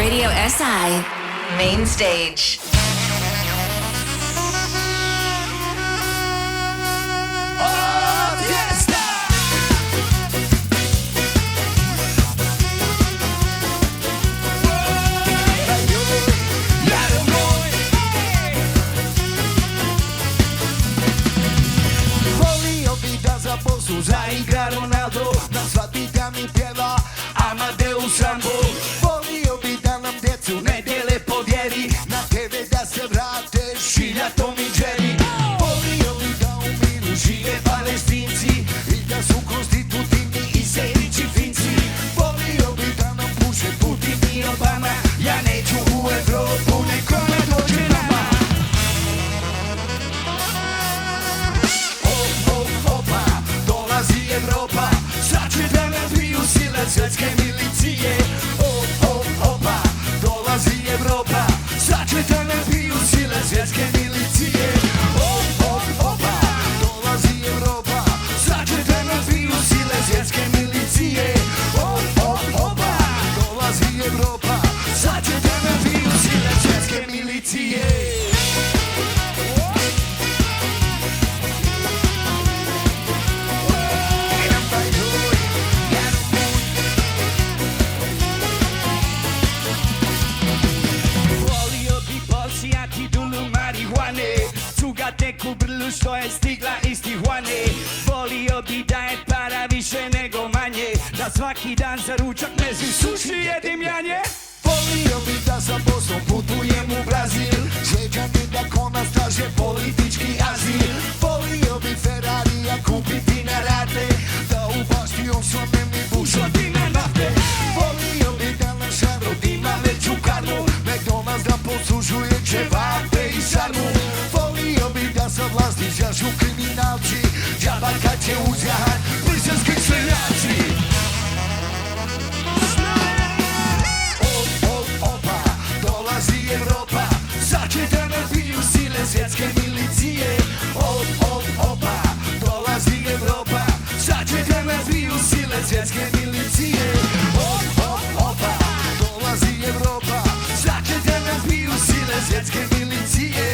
Radio SI Main Stage. Zaigra Ronaldo, na svadbama mi pjeva Amadeus Rambo. Volio bi da nam djecu nedjelje podijeli, na TV da se vrate Šilja, Tom i Jerry. Volio bi da u miru žive Palestinci i da su konstitutivni i Serić i Finci. Volio bi da nam puše Putin i Obama, ja neću u Evropu, neko ne dođe nama. Evropa, sad će da nas biju sile svjetske milicije. Opa, dolazi Evropa, sad će da nas biju sile svjetske milicije. Opa, dolazi Evropa, sad će da nas biju sile svjetske milicije. Opa, dolazi Evropa, sad će da nas biju sile svjetske milicije. Teku brlu što je stigla iz Tijuane. Volio bi da je para više nego manje, da svaki dan za ručak mezim suši jedim janje. Volio bi da sa poslom putujem u Brazil, žeđam mi da konac traže politički azil. Volio bi Ferrarija kupiti na rate, da u bašti osvane mi bušotina nafte. Volio bi da naša rodina veću karmu, nek do nas da poslužuje čevape i šarmu. Volio bi da sa vlasti žažu kriminalci, džabar kad će uzjahat briselski seljaci. Opa, dolazi Evropa, sad će da nas biju sile svjetske milicije. Opa, dolazi Evropa, sad će da nas biju sile svjetske milicije. Opa, dolazi Evropa, sad će da nas biju sile svjetske milicije.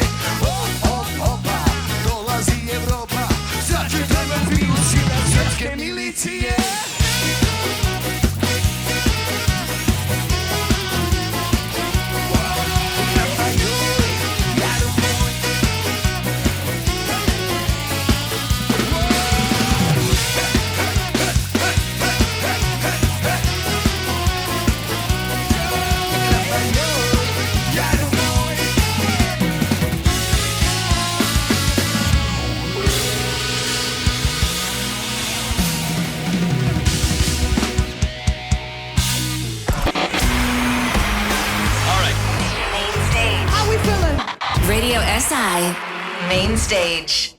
Opa, dolazi Evropa, sad će da nas biju sile svjetske milicije. Radio SI Main Stage.